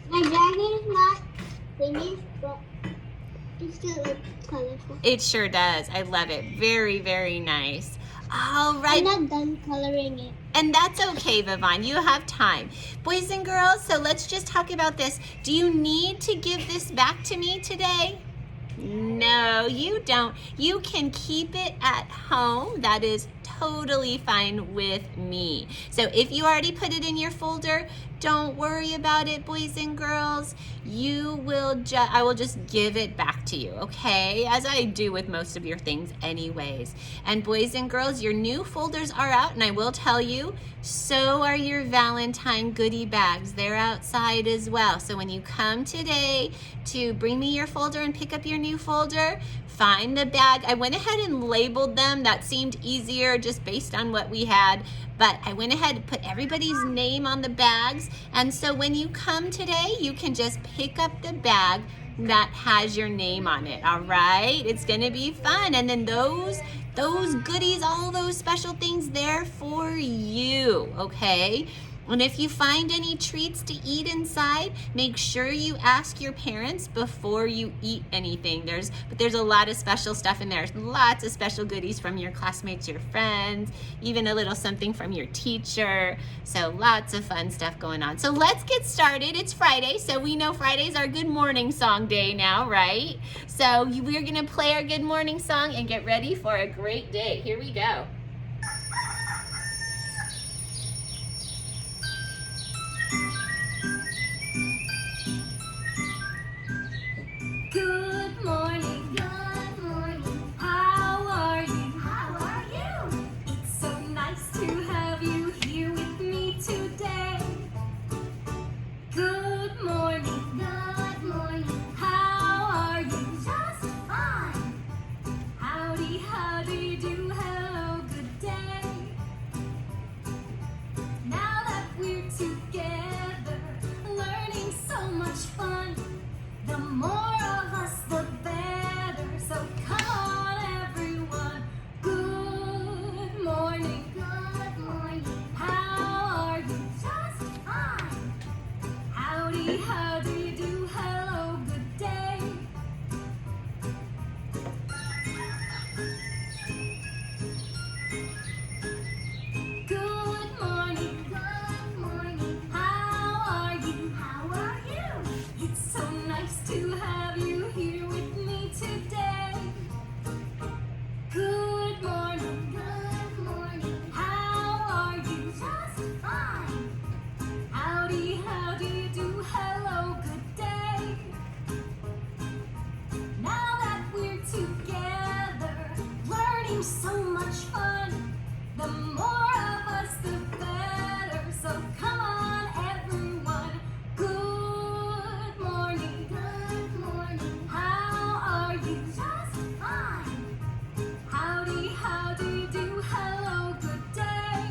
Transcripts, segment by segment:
My dragon is not finished, but it still looks colorful. It sure does. I love it. Very, very nice. All right. I'm not done coloring it. And that's okay, Vivon. You have time. Boys and girls, so let's just talk about this. Do you need to give this back to me today? No, you don't. You can keep it at home. That is totally fine with me. So if you already put it in your folder, don't worry about it, boys and girls. I will just give it back to you, okay? As I do with most of your things anyways. And boys and girls, your new folders are out, and I will tell you, so are your Valentine goodie bags. They're outside as well. So when you come today to bring me your folder and pick up your new folder, find the bag. I went ahead and labeled them. That seemed easier just based on what we had. But I went ahead and put everybody's name on the bags. And so when you come today, you can just pick up the bag that has your name on it, all right? It's gonna be fun. And then those goodies, all those special things, they're for you, okay? And if you find any treats to eat inside, make sure you ask your parents before you eat anything. But there's a lot of special stuff in there. Lots of special goodies from your classmates, your friends, even a little something from your teacher. So lots of fun stuff going on. So let's get started. It's Friday, so we know Friday's our good morning song day now, right? So we're gonna play our good morning song and get ready for a great day. Here we go. Good morning, how are you? It's so nice to have you here with me today. Good morning, how are you? Just fine. Howdy do, hello, good day. Now that we're together, learning so much fun. The more of us, the better. So come on, everyone. Good morning. How are you? Just fine. Howdy do, hello, good day. Good morning. How are you? It's so nice to have you here with me today. Good morning. How are you? Just fine. Howdy do, hello, good day. Now that we're together, learning so much fun. The more of us, the better. So come on, everyone. Good morning. How are you? Just fine. Howdy do, hello, good day.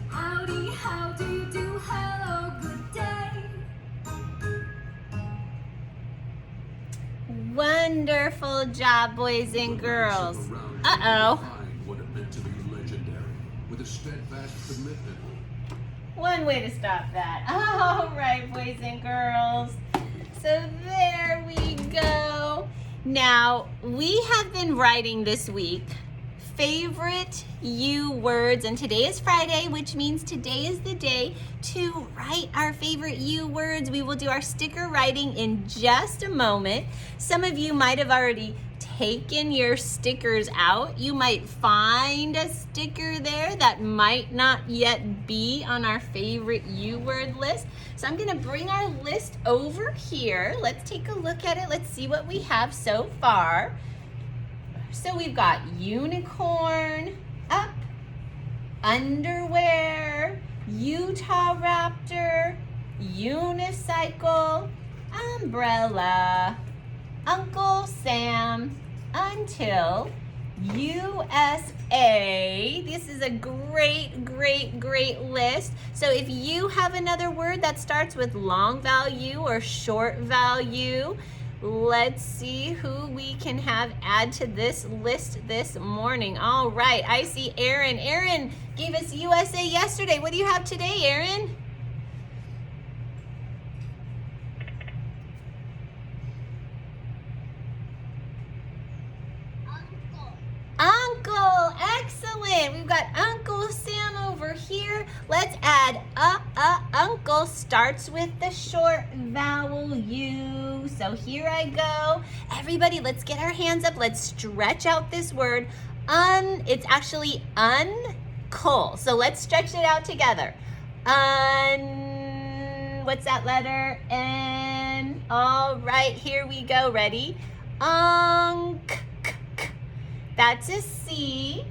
Howdy do, hello, good day. Wonderful job, boys and girls. Uh-oh. What it meant to be legendary with a steadfast commitment. One way to stop that. All right, boys and girls. So there we go. Now, we have been writing this week favorite you words, and today is Friday, which means today is the day to write our favorite you words. We will do our sticker writing in just a moment. Some of you might have already taken your stickers out. You might find a sticker there that might not yet be on our favorite you word list. So I'm gonna bring our list over here. Let's take a look at it. Let's see what we have so far. So we've got unicorn, up, underwear, Utah raptor, unicycle, umbrella, Uncle Sam, until, USA. This is a great list. So if you have another word that starts with long value or short value, Let's see who we can have add to this list this morning. All right, I see Aaron. Aaron gave us USA yesterday. What do you have today, Aaron? Uncle, excellent. We've got Uncle Sam over here. Let's add uncle starts with the short vowel U. So here I go. Everybody, let's get our hands up. Let's stretch out this word. It's actually uncle. So let's stretch it out together. What's that letter? N. All right, here we go. Ready? That's a C.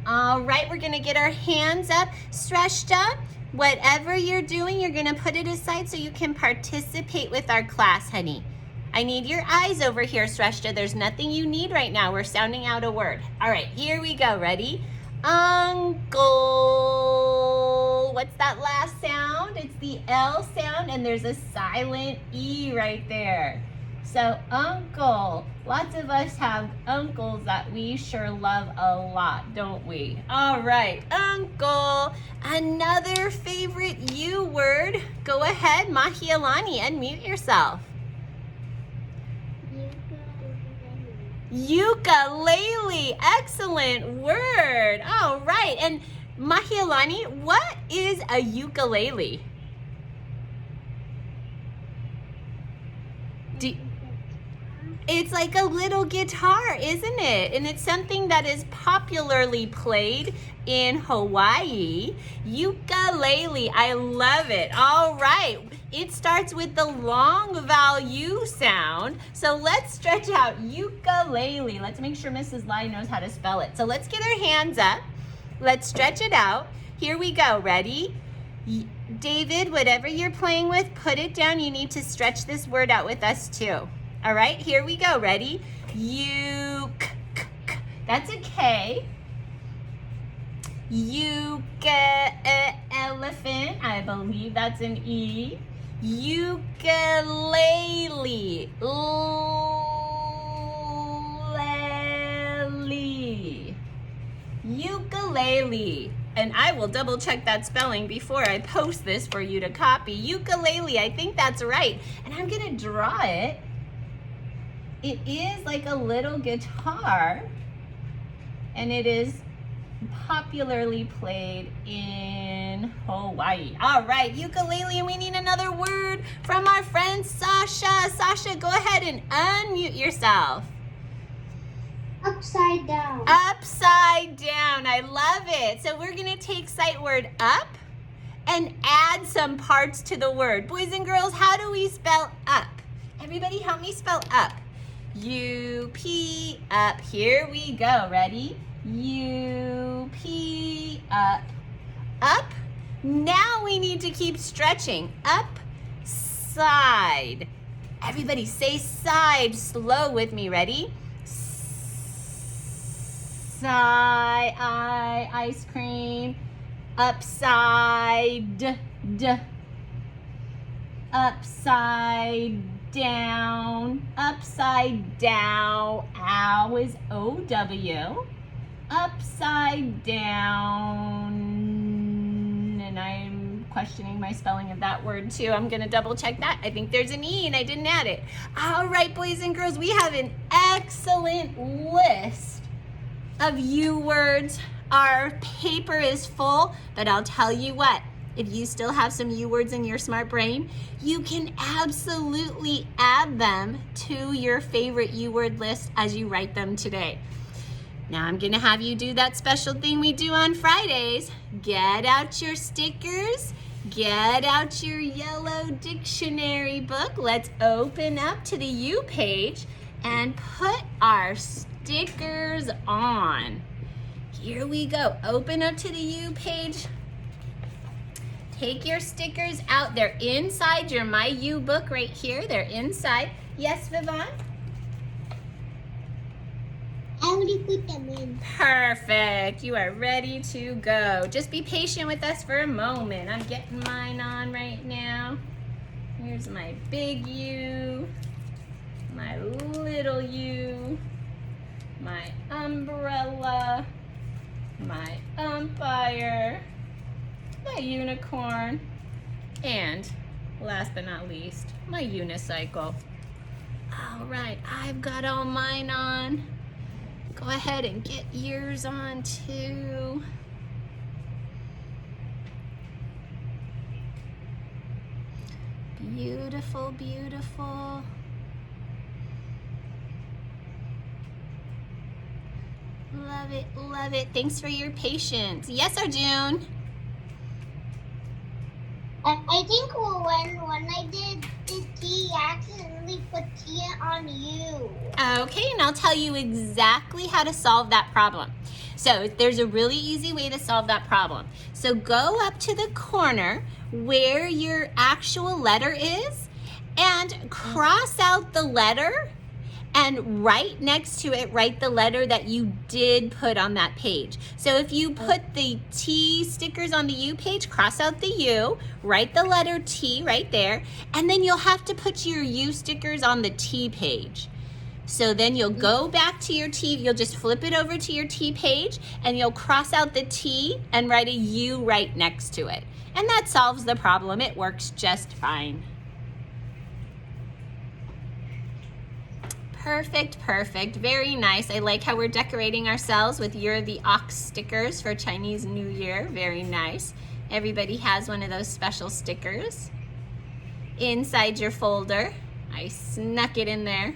All right, we're gonna get our hands up. Sreshta, whatever you're doing, you're gonna put it aside so you can participate with our class, honey. I need your eyes over here, Sreshta. There's nothing you need right now. We're sounding out a word. All right, here we go. Ready? Uncle. What's that last sound? It's the L sound, and there's a silent E right there. So uncle, lots of us have uncles that we sure love a lot, don't we? All right, uncle, another favorite U word. Go ahead, Mahialani, unmute yourself. Ukulele, excellent word. All right, and Mahialani, what is a ukulele? It's like a little guitar, isn't it? And it's something that is popularly played in Hawaii. Ukulele, I love it. All right, it starts with the long vowel U sound. So let's stretch out ukulele. Let's make sure Mrs. Lai knows how to spell it. So let's get our hands up. Let's stretch it out. Here we go, ready? David, whatever you're playing with, put it down. You need to stretch this word out with us too. All right, here we go. Ready? That's a K. Elephant. I believe that's an E. Ukulele. Ukulele. And I will double check that spelling before I post this for you to copy. Ukulele, I think that's right. And I'm gonna draw it. It is like a little guitar, and it is popularly played in Hawaii. All right, ukulele, and we need another word from our friend Sasha. Sasha, go ahead and unmute yourself. Upside down. Upside down, I love it. So we're gonna take sight word up and add some parts to the word. Boys and girls, how do we spell up? Everybody help me spell up. U-P, up. Here we go. Ready? U-P, up. Up. Now we need to keep stretching. Up, side. Everybody say side slow with me. Ready? Side, ice cream. Upside, upside down, upside down. Ow is O-W. Upside down. And I'm questioning my spelling of that word too. I'm gonna double check that. I think there's an E and I didn't add it. All right, boys and girls, we have an excellent list of U words. Our paper is full, but I'll tell you what. If you still have some U words in your smart brain, you can absolutely add them to your favorite U word list as you write them today. Now I'm gonna have you do that special thing we do on Fridays. Get out your stickers, get out your yellow dictionary book. Let's open up to the U page and put our stickers on. Here we go, open up to the U page. Take your stickers out. They're inside your My U book right here. They're inside. Yes, Vivon? I already put them in. Perfect. You are ready to go. Just be patient with us for a moment. I'm getting mine on right now. Here's my big U. my little U, my umbrella, my umpire, my unicorn, and last but not least, my unicycle. All right, I've got all mine on. Go ahead and get yours on too. Beautiful, beautiful. Love it, love it. Thanks for your patience. Yes, Arjun? I think when I did the T, I accidentally put T on you. Okay, and I'll tell you exactly how to solve that problem. So there's a really easy way to solve that problem. So go up to the corner where your actual letter is and cross out the letter, and right next to it, write the letter that you did put on that page. So if you put the T stickers on the U page, cross out the U, write the letter T right there, and then you'll have to put your U stickers on the T page. So then you'll go back to your T, you'll just flip it over to your T page, and you'll cross out the T and write a U right next to it. And that solves the problem. It works just fine. Perfect, perfect. Very nice. I like how we're decorating ourselves with Year of the Ox stickers for Chinese New Year. Very nice. Everybody has one of those special stickers inside your folder. I snuck it in there.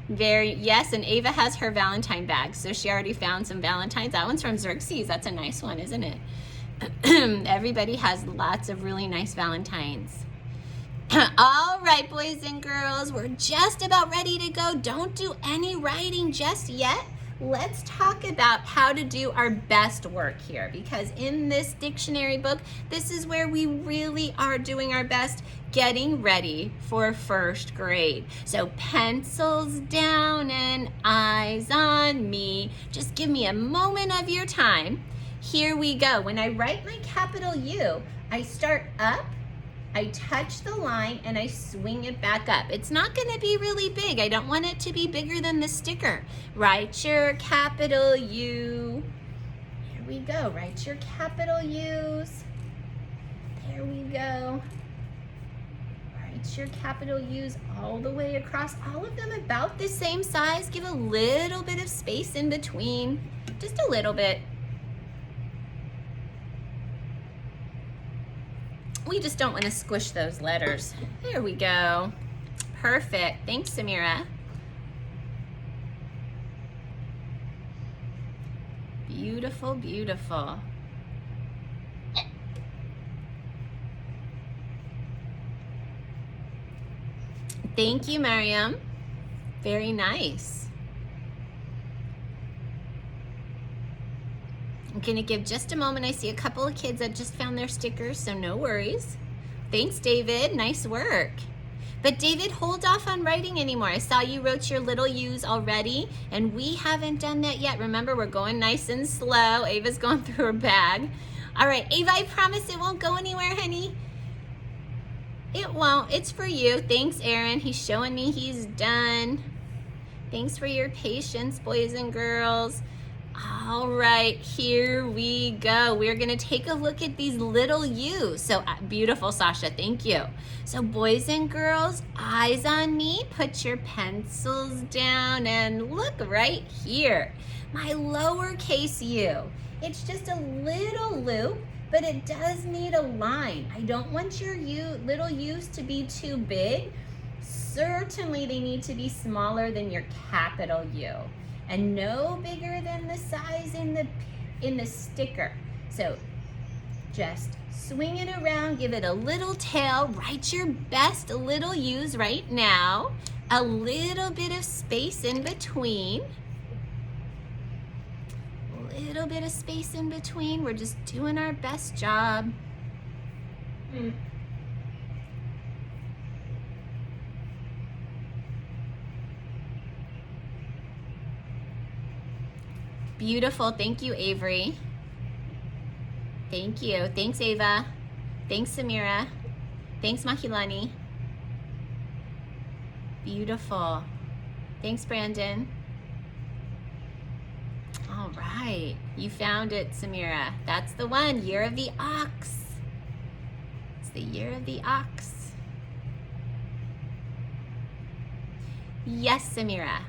Yes, and Ava has her Valentine bag, so she already found some Valentines. That one's from Xerxes. That's a nice one, isn't it? Everybody has lots of really nice Valentines. All right, boys and girls, we're just about ready to go. Don't do any writing just yet. Let's talk about how to do our best work here, because in this dictionary book, this is where we really are doing our best, getting ready for first grade. So pencils down and eyes on me. Just give me a moment of your time. Here we go. When I write my capital U, I start up, I touch the line, and I swing it back up. It's not gonna be really big. I don't want it to be bigger than the sticker. Write your capital U. Here we go, write your capital U's. There we go. Write your capital U's all the way across. All of them about the same size. Give a little bit of space in between, just a little bit. We just don't want to squish those letters. There we go. Perfect. Thanks, Samira. Beautiful, beautiful. Thank you, Mariam. Very nice. I'm gonna give just a moment. I see a couple of kids that just found their stickers, so no worries. Thanks, David, nice work. But David, hold off on writing anymore. I saw you wrote your little U's already, and we haven't done that yet. Remember, we're going nice and slow. Ava's going through her bag. All right, Ava, I promise it won't go anywhere, honey. It won't, it's for you. Thanks, Aaron, he's showing me he's done. Thanks for your patience, boys and girls. All right, here we go. We're gonna take a look at these little U's. So beautiful, Sasha, thank you. So boys and girls, eyes on me, put your pencils down and look right here. My lowercase U. It's just a little loop, but it does need a line. I don't want your little U's to be too big. Certainly they need to be smaller than your capital U. And no bigger than the size in the sticker. So just swing it around, give it a little tail, write your best little U's right now. A little bit of space in between. A little bit of space in between. We're just doing our best job. Beautiful, thank you, Avery. Thank you, thanks, Ava. Thanks, Samira. Thanks, Mahilani. Beautiful. Thanks, Brandon. All right, you found it, Samira. That's the one, Year of the Ox. It's the Year of the Ox. Yes, Samira.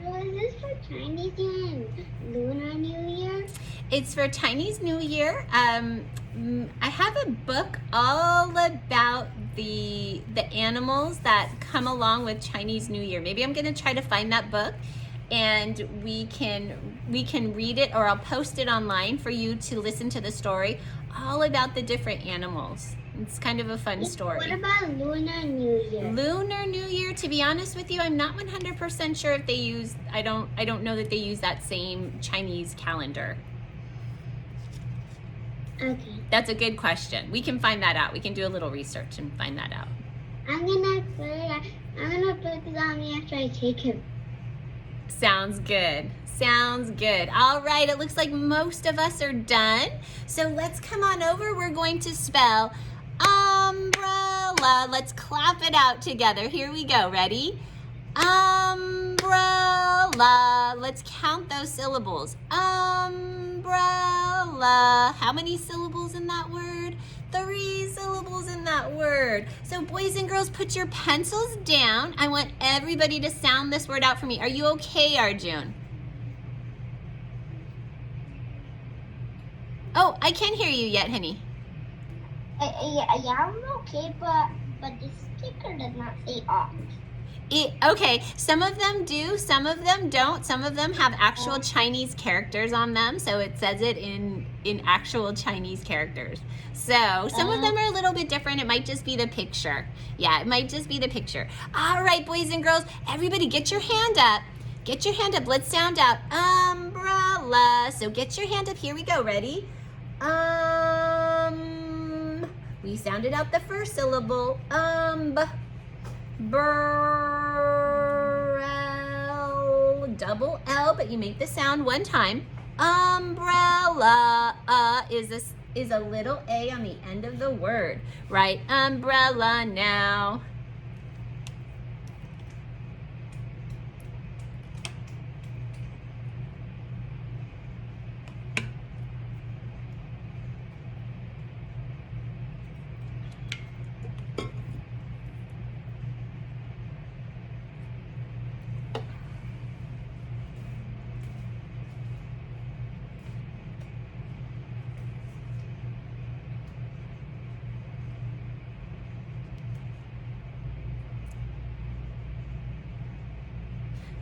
So is this for Chinese Year and Lunar New Year? It's for Chinese New Year. I have a book all about the animals that come along with Chinese New Year. Maybe I'm gonna try to find that book, and we can read it, or I'll post it online for you to listen to the story all about the different animals. It's kind of a fun story. What about Lunar New Year? Lunar New Year, to be honest with you, I'm not 100% sure if they use, I don't know that they use that same Chinese calendar. Okay. That's a good question. We can find that out. We can do a little research and find that out. I'm gonna put this on me after I take him. Sounds good. Sounds good. All right, it looks like most of us are done. So let's come on over. We're going to spell umbrella. Let's clap it out together. Here we go. Ready? Umbrella. Let's count those syllables. Umbrella. How many syllables in that word? 3 syllables in that word. So boys and girls, put your pencils down. I want everybody to sound this word out for me. Are you okay, Arjun? Oh, I can't hear you yet, honey. Yeah, I'm okay, but the sticker does not say ox. Okay, some of them do, some of them don't. Some of them have actual Chinese characters on them, so it says it in actual Chinese characters. So some of them are a little bit different. It might just be the picture. Yeah, it might just be the picture. All right, boys and girls, everybody get your hand up. Get your hand up. Let's sound out umbrella. So get your hand up. Here we go. Ready? We sounded out the first syllable. Burl, double L, but you make the sound one time. Umbrella, is a little A on the end of the word, right? Umbrella now.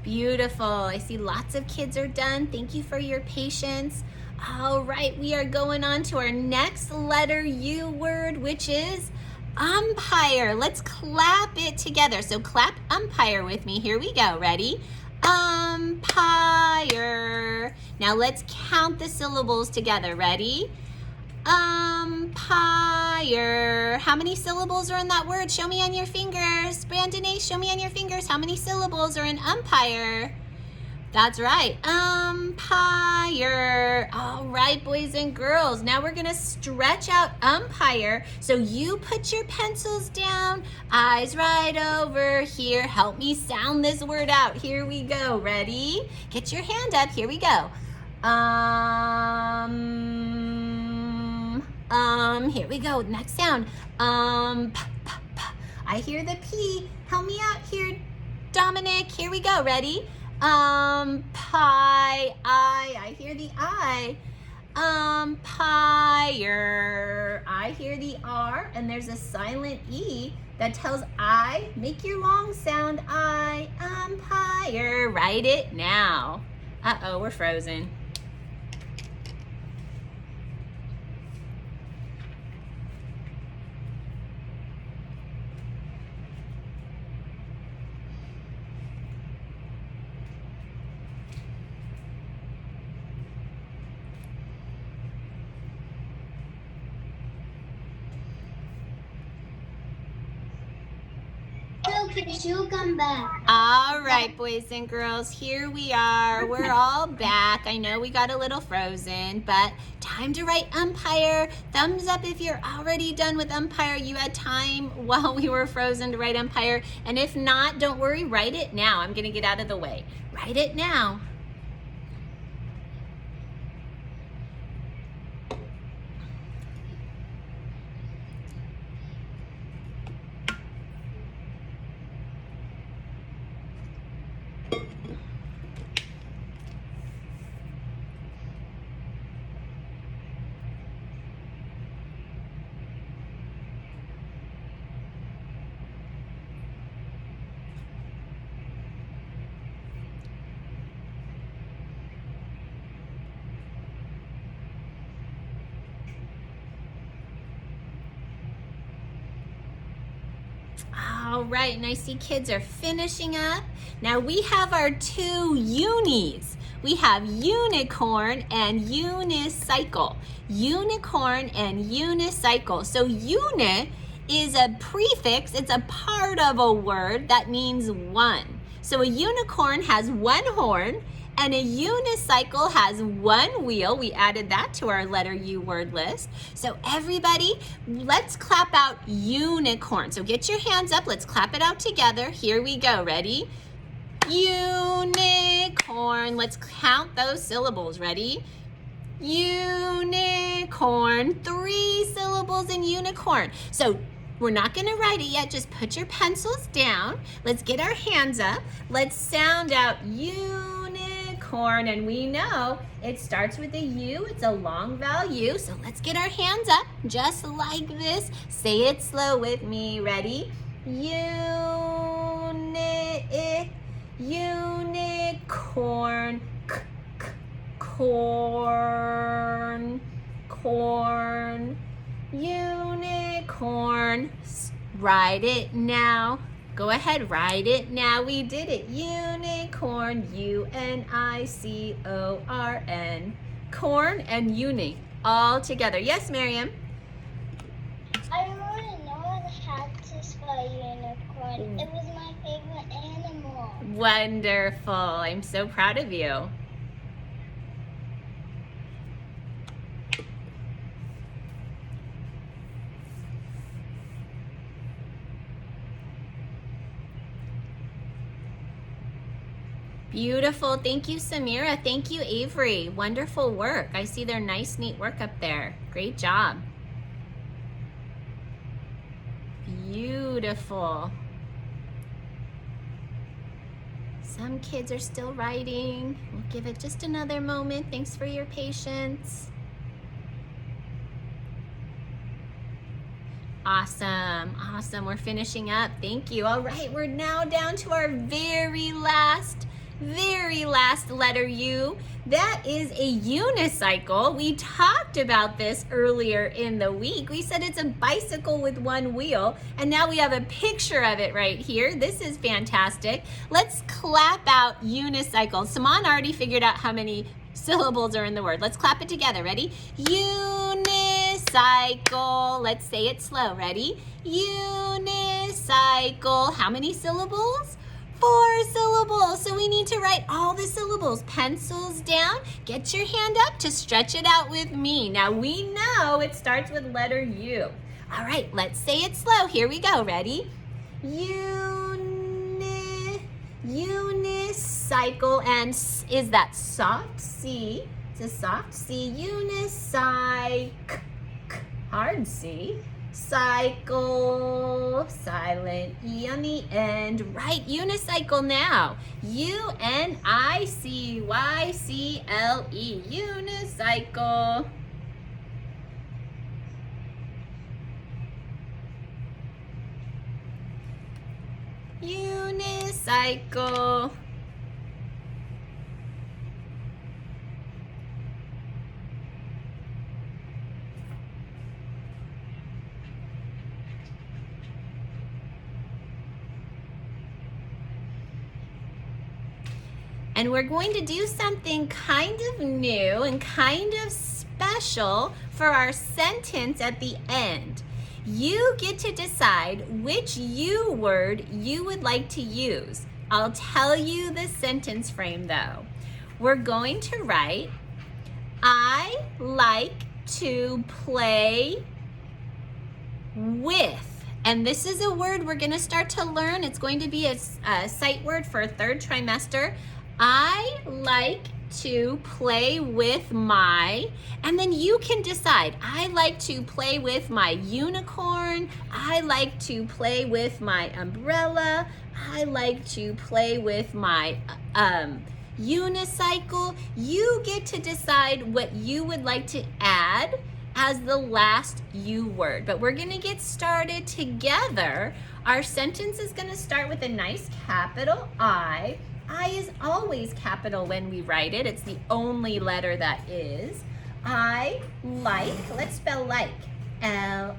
Beautiful. I see lots of kids are done. Thank you for your patience. All right, we are going on to our next letter U word, which is umpire. Let's clap it together. So clap umpire with me. Here we go. Ready? Umpire. Now let's count the syllables together. Ready? Umpire. How many syllables are in that word? Show me on your fingers. Brandon A, show me on your fingers. How many syllables are in umpire? That's right. Umpire. All right, boys and girls. Now we're going to stretch out umpire. So you put your pencils down. Eyes right over here. Help me sound this word out. Here we go. Ready? Get your hand up. Here we go. Here we go. Next sound. I hear the P. Help me out here, Dominic. Here we go. Ready? Pie. I hear the I. Umpire. I hear the R, and there's a silent E that tells I. Make your long sound I. Umpire. Write it now. Uh-oh, we're frozen. So okay, she'll come back. All right, boys and girls, here we are. We're all back. I know we got a little frozen, but time to write umpire. Thumbs up if you're already done with umpire. You had time while we were frozen to write umpire. And if not, don't worry, write it now. I'm going to get out of the way. Write it now. All right, and I see kids are finishing up. Now we have our two unis. We have unicorn and unicycle. Unicorn and unicycle. So uni is a prefix, it's a part of a word that means one. So a unicorn has one horn and a unicycle has one wheel. We added that to our letter U word list. So everybody, let's clap out unicorn. So get your hands up, let's clap it out together. Here we go, ready? Unicorn. Let's count those syllables, ready? Unicorn. 3 syllables in unicorn. So we're not gonna write it yet, just put your pencils down. Let's get our hands up. Let's sound out unicorn, and we know it starts with a U, it's a long vowel U, so let's get our hands up just like this. Say it slow with me, ready? Unicorn, corn, corn, unicorn. Write it now. Go ahead, write it now. We did it. Unicorn, U-N-I-C-O-R-N. Corn and uni, all together. Yes, Miriam? I already know how to spell unicorn. It was my favorite animal. Wonderful. I'm so proud of you. Beautiful. Thank you, Samira. Thank you, Avery. Wonderful work. I see their nice, neat work up there. Great job. Beautiful. Some kids are still writing. We'll give it just another moment. Thanks for your patience. Awesome. Awesome. We're finishing up. Thank you. All right. We're now down to our very last letter U. That is a unicycle. We talked about this earlier in the week. We said it's a bicycle with one wheel, and now we have a picture of it right here. This is fantastic. Let's clap out unicycle. Saman already figured out how many syllables are in the word. Let's clap it together. Ready? Unicycle. Let's say it slow. Ready? Unicycle. How many syllables? 4 syllables. So we need to write all the syllables. Pencils down. Get your hand up to stretch it out with me. Now we know it starts with letter U. All right, let's say it slow. Here we go. Ready? Unicycle. And is that soft C? It's a soft C. Unicycle. Hard C. Cycle, silent E on the end. Right, unicycle now. U-N-I-C-Y-C-L-E, unicycle. Unicycle. And we're going to do something kind of new and kind of special for our sentence at the end. You get to decide which you word you would like to use. I'll tell you the sentence frame though. We're going to write, I like to play with. And this is a word we're going to start to learn. It's going to be a sight word for third trimester. I like to play with my, and then you can decide. I like to play with my unicorn. I like to play with my umbrella. I like to play with my unicycle. You get to decide what you would like to add as the last U word. But we're gonna get started together. Our sentence is gonna start with a nice capital I. I is always capital when we write it. It's the only letter that is. I like, let's spell like. L-I-K-E,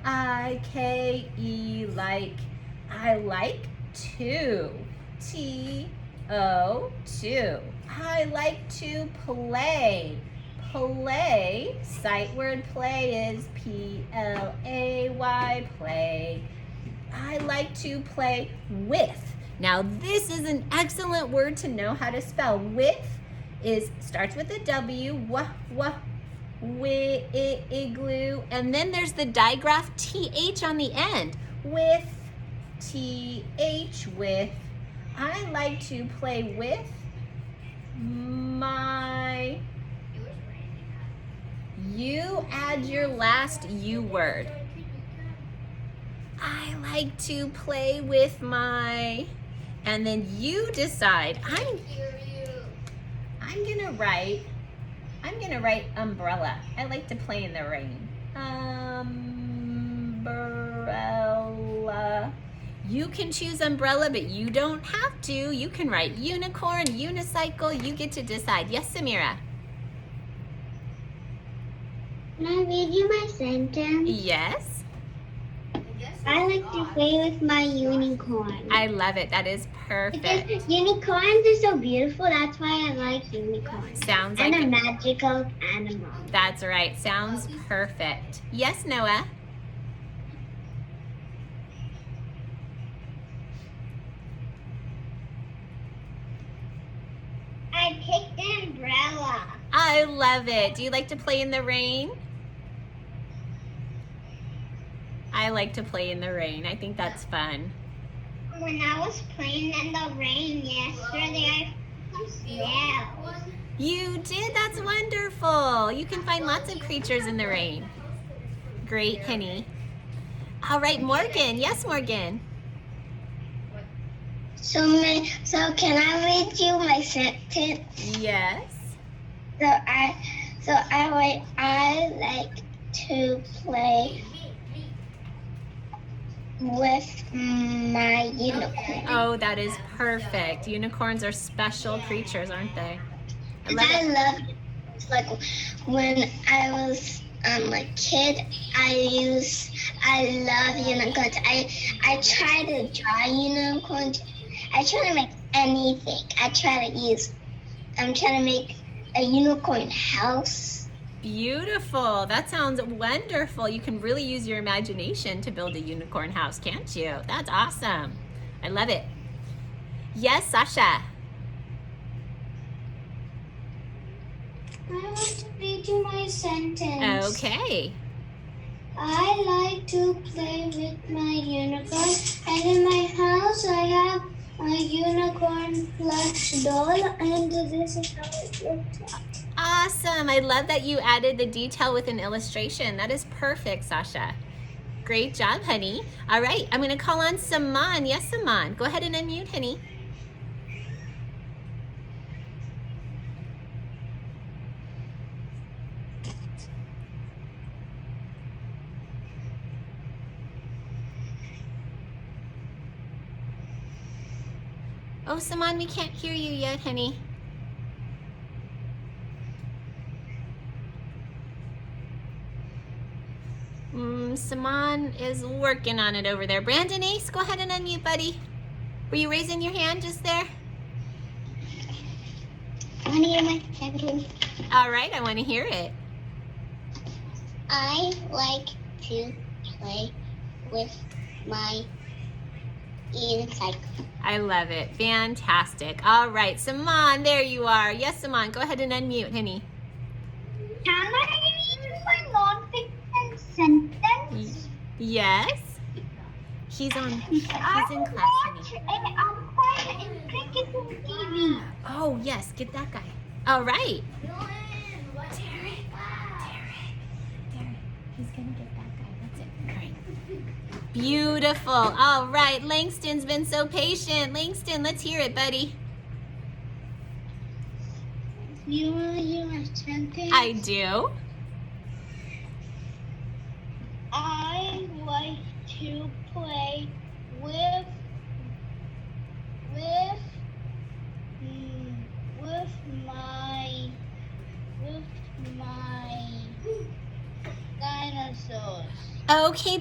like. I like to. T-O-2. I like to play. Play, sight word play is P-L-A-Y, play. I like to play with. Now this is an excellent word to know how to spell. With starts with a W, igloo, and then there's the digraph TH on the end. With, TH, with. I like to play with my. You add your last U word. I like to play with my, and then you decide. I'm gonna write umbrella. I like to play in the rain. Umbrella. You can choose umbrella, but you don't have to. You can write unicorn, unicycle. You get to decide. Yes, Samira? Can I read you my sentence? Yes. I like to play with my unicorn. I love it. That is perfect. Because unicorns are so beautiful, that's why I like unicorns. Sounds and like a magical animal. That's right. Sounds perfect. Yes, Noah? I picked an umbrella. I love it. Do you like to play in the rain? I like to play in the rain. I think that's fun. When I was playing in the rain yesterday, I smelled. You did? That's wonderful. You can find lots of creatures in the rain. Great, Penny. All right, Morgan. Yes, Morgan. So can I read you my sentence? Yes. I like to play with my unicorn. Oh, that is perfect. Unicorns are special creatures, aren't they? I love I it. love it. It's like when I was a kid, I love unicorns. I try to draw unicorns. I try to make anything. I'm trying to make a unicorn house. Beautiful. That sounds wonderful. You can really use your imagination to build a unicorn house, can't you? That's awesome. I love it. Yes, Sasha. I want to read you my sentence. Okay. I like to play with my unicorn, and in my house I have a unicorn plush doll, and this is how it looks like. Awesome. I love that you added the detail with an illustration. That is perfect, Sasha. Great job, honey. All right, I'm going to call on Saman. Yes, Saman. Go ahead and unmute, honey. Oh, Saman, we can't hear you yet, honey. Saman is working on it over there. Brandon Ace, go ahead and unmute, buddy. Were you raising your hand just there? I want to hear my sentence. All right, I want to hear it. I like to play with my unicycle. I love it. Fantastic. All right, Saman, there you are. Yes, Saman, go ahead and unmute, honey. Can I read my non-fiction sentence? Yes. He's in class, honey. I'm quite cricket on TV. Oh, yes, get that guy. All right. Darren, he's gonna get that guy. That's it. All right. Beautiful. All right, Langston's been so patient. Langston, let's hear it, buddy. You want to hear my sentence? I do. I like to play with my dinosaurs. Okay,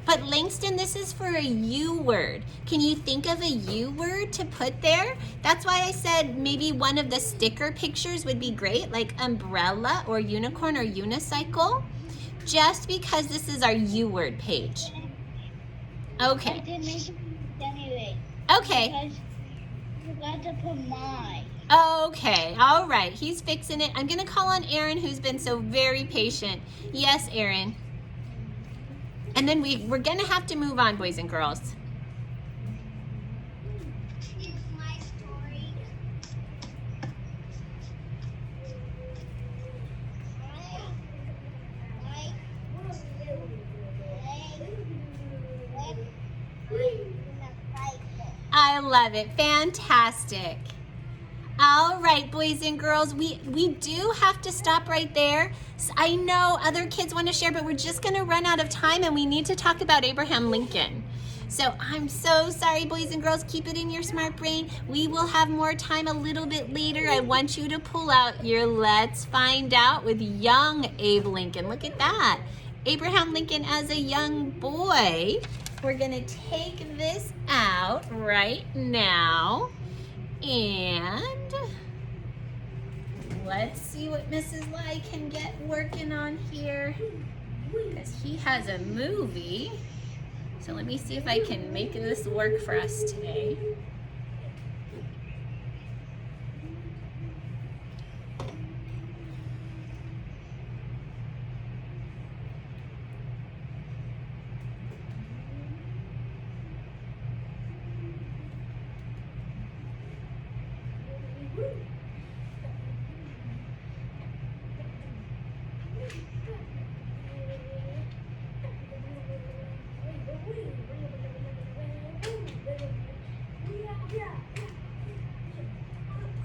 but Langston, this is for a U word. Can you think of a U word to put there? That's why I said maybe one of the sticker pictures would be great, like umbrella or unicorn or unicycle, just because this is our U word page. I Okay. didn't make it anyway. Okay. Because I forgot to put mine. Okay. All right. He's fixing it. I'm going to call on Aaron, who's been so very patient. Yes, Aaron. And then we're going to have to move on, boys and girls. It's my story. I love it. Fantastic. All right, boys and girls, we do have to stop right there. I know other kids want to share, but we're just going to run out of time and we need to talk about Abraham Lincoln. So I'm so sorry, boys and girls. Keep it in your smart brain. We will have more time a little bit later. I want you to pull out your Let's Find Out with young Abe Lincoln. Look at that. Abraham Lincoln as a young boy. We're going to take this out right now. And let's see what Mrs. Lai can get working on here, because he has a movie. So let me see if I can make this work for us today.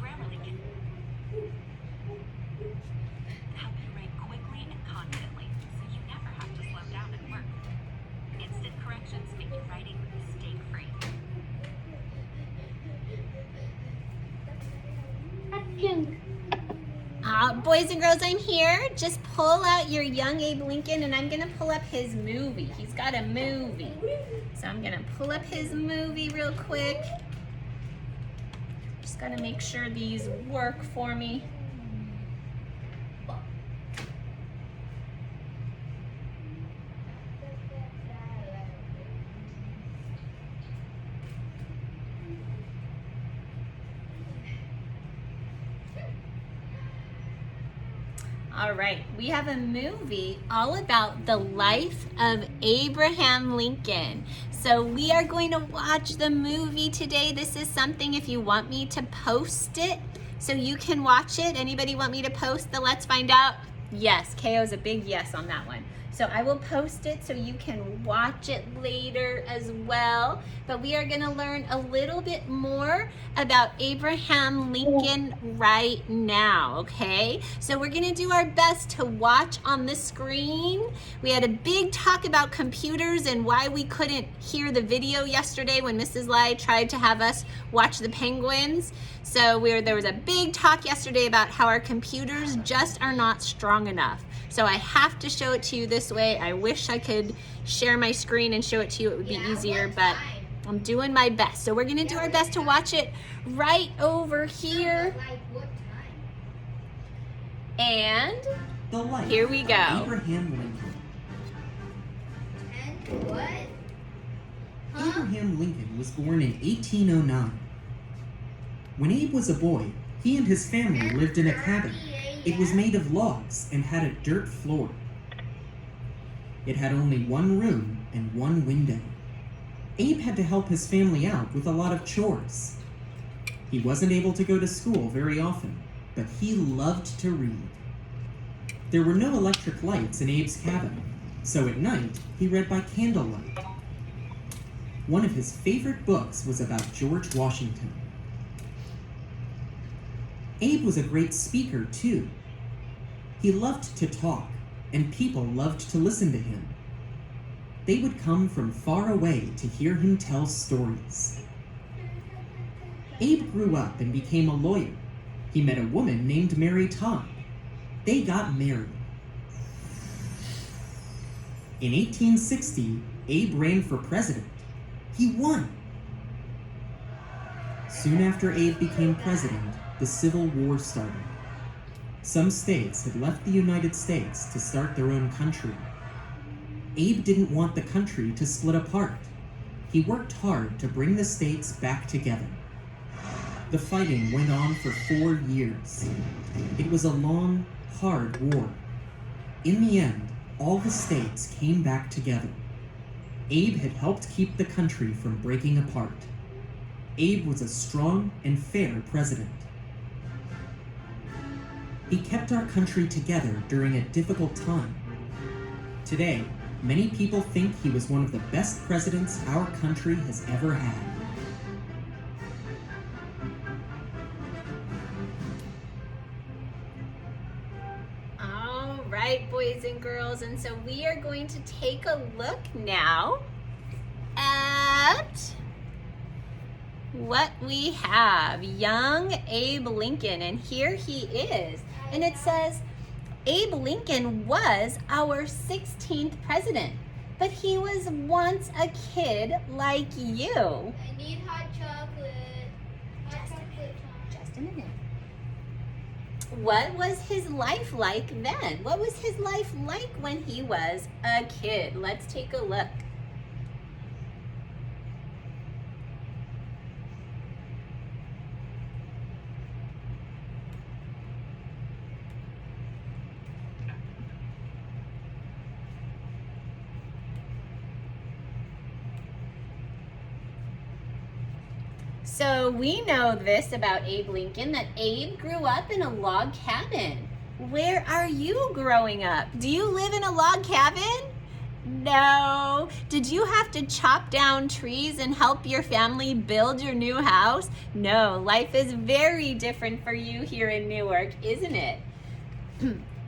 Grammarly can help you write quickly and confidently, so you never have to slow down at work. Instant corrections make your writing mistake-free. Boys and girls, I'm here. Just pull out your young Abe Lincoln, and I'm gonna pull up his movie. He's got a movie. So I'm gonna pull up his movie real quick. Just gotta make sure these work for me. All right, we have a movie all about the life of Abraham Lincoln. So we are going to watch the movie today. This is something, if you want me to post it so you can watch it. Anybody want me to post the Let's Find Out? Yes, KO's a big yes on that one. So I will post it so you can watch it later as well. But we are gonna learn a little bit more about Abraham Lincoln right now, okay? So we're gonna do our best to watch on the screen. We had a big talk about computers and why we couldn't hear the video yesterday when Mrs. Lai tried to have us watch the penguins. So there was a big talk yesterday about how our computers just are not strong enough. So I have to show it to you this way. I wish I could share my screen and show it to you. It would be easier, but I'm doing my best. So we're gonna do our best to watch it right over here. And The life here we of go. Abraham Lincoln. And what? Abraham Lincoln was born in 1809. When Abe was a boy, he and his family lived in a cabin. It was made of logs and had a dirt floor. It had only one room and one window. Abe had to help his family out with a lot of chores. He wasn't able to go to school very often, but he loved to read. There were no electric lights in Abe's cabin, so at night he read by candlelight. One of his favorite books was about George Washington. Abe was a great speaker, too. He loved to talk, and people loved to listen to him. They would come from far away to hear him tell stories. Abe grew up and became a lawyer. He met a woman named Mary Todd. They got married. In 1860, Abe ran for president. He won. Soon after Abe became president, the Civil War started. Some states had left the United States to start their own country. Abe didn't want the country to split apart. He worked hard to bring the states back together. The fighting went on for 4 years. It was a long, hard war. In the end, all the states came back together. Abe had helped keep the country from breaking apart. Abe was a strong and fair president. He kept our country together during a difficult time. Today, many people think he was one of the best presidents our country has ever had. All right, boys and girls, and so we are going to take a look now at what we have. Young Abe Lincoln, and here he is. And it says, Abe Lincoln was our 16th president, but he was once a kid like you. I need hot chocolate. Hot chocolate time. Just a minute. What was his life like then? What was his life like when he was a kid? Let's take a look. So we know this about Abe Lincoln, that Abe grew up in a log cabin. Where are you growing up? Do you live in a log cabin? No. Did you have to chop down trees and help your family build your new house? No. Life is very different for you here in Newark, isn't it?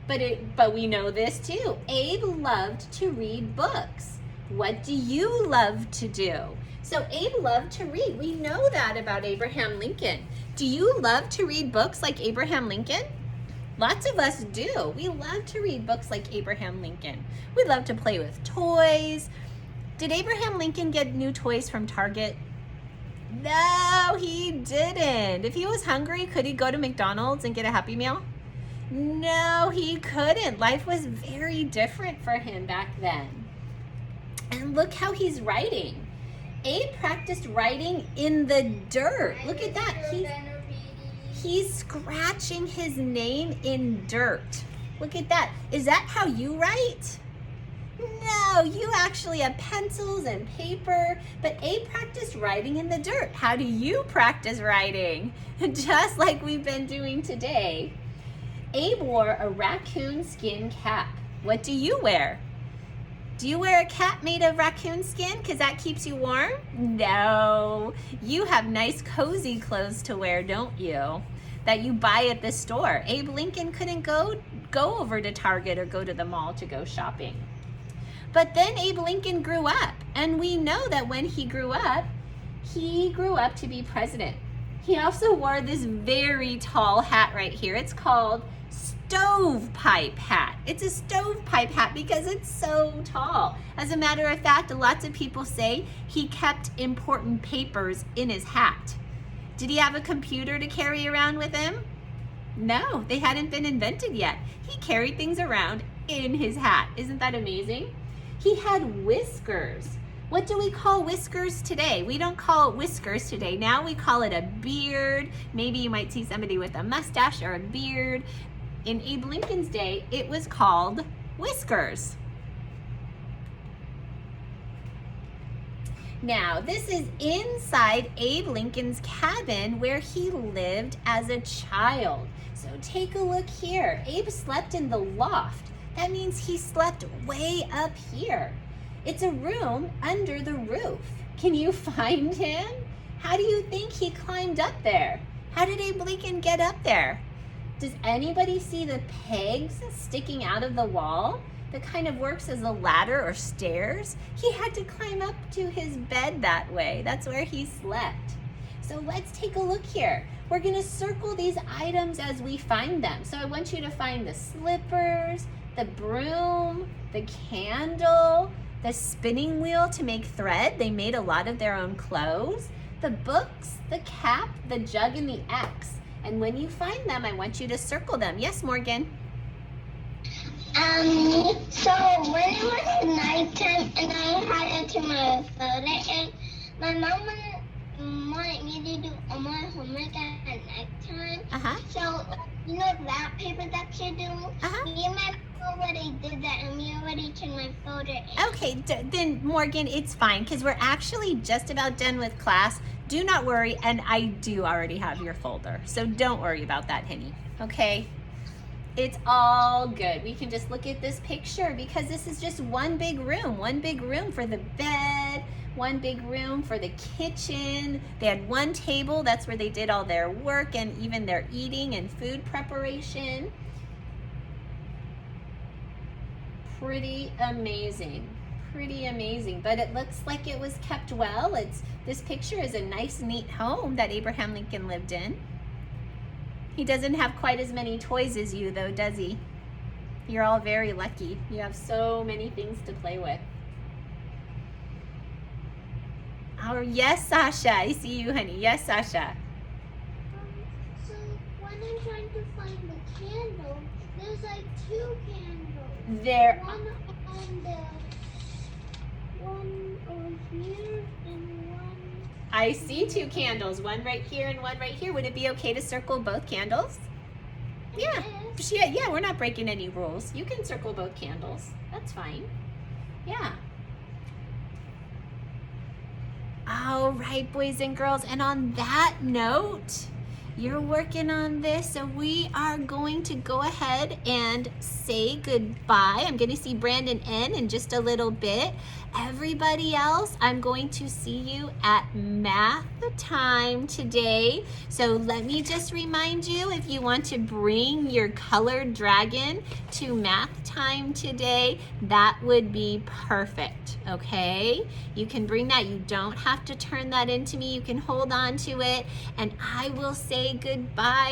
But we know this too. Abe loved to read books. What do you love to do? So Abe loved to read. We know that about Abraham Lincoln. Do you love to read books like Abraham Lincoln? Lots of us do. We love to read books like Abraham Lincoln. We love to play with toys. Did Abraham Lincoln get new toys from Target? No, he didn't. If he was hungry, could he go to McDonald's and get a Happy Meal? No, he couldn't. Life was very different for him back then. And look how he's writing. Abe practiced writing in the dirt. Look at that. He's scratching his name in dirt. Look at that. Is that how you write? No, you actually have pencils and paper, but Abe practiced writing in the dirt. How do you practice writing? Just like we've been doing today. Abe wore a raccoon skin cap. What do you wear? Do you wear a cap made of raccoon skin because that keeps you warm? No. You have nice cozy clothes to wear, don't you? That you buy at the store. Abe Lincoln couldn't go over to Target or go to the mall to go shopping. But then Abe Lincoln grew up, and we know that when he grew up to be president. He also wore this very tall hat right here. It's called stovepipe hat. It's a stovepipe hat because it's so tall. As a matter of fact, lots of people say he kept important papers in his hat. Did he have a computer to carry around with him? No, they hadn't been invented yet. He carried things around in his hat. Isn't that amazing? He had whiskers. What do we call whiskers today? We don't call it whiskers today. Now we call it a beard. Maybe you might see somebody with a mustache or a beard. In Abe Lincoln's day, it was called whiskers. Now, this is inside Abe Lincoln's cabin where he lived as a child. So take a look here. Abe slept in the loft. That means he slept way up here. It's a room under the roof. Can you find him? How do you think he climbed up there? How did Abe Lincoln get up there? Does anybody see the pegs sticking out of the wall? That kind of works as a ladder or stairs. He had to climb up to his bed that way. That's where he slept. So let's take a look here. We're gonna circle these items as we find them. So I want you to find the slippers, the broom, the candle, the spinning wheel to make thread. They made a lot of their own clothes. The books, the cap, the jug, and the axe. And when you find them, I want you to circle them. Yes, Morgan? So when it was nighttime and I had it to my photo, and my mom wanted me to do all my homework at nighttime. So, you know that paper that you do? Me and my mom already did that, and we already turned my folder in. Okay, then Morgan, it's fine because we're actually just about done with class. Do not worry, and I do already have your folder. So don't worry about that, honey, okay? It's all good. We can just look at this picture because this is just one big room for the bed, one big room for the kitchen. They had one table, that's where they did all their work and even their eating and food preparation. Pretty amazing, but it looks like it was kept well. This picture is a nice, neat home that Abraham Lincoln lived in. He doesn't have quite as many toys as you though, does he? You're all very lucky. You have so many things to play with. Oh, yes, Sasha. I see you, honey. Yes, Sasha. So when I'm trying to find the candle, there's like 2 candles. There. One on one over here and one. I see 2 candles. One right here and one right here. Would it be okay to circle both candles? Yeah. Yeah, we're not breaking any rules. You can circle both candles. That's fine. Yeah. All right, boys and girls. And on that note, you're working on this, so we are going to go ahead and say goodbye. I'm going to see Brandon in just a little bit. Everybody else, I'm going to see you at math time today. So let me just remind you, if you want to bring your colored dragon to math time today, that would be perfect, okay? You can bring that. You don't have to turn that into me. You can hold on to it, and I will say goodbye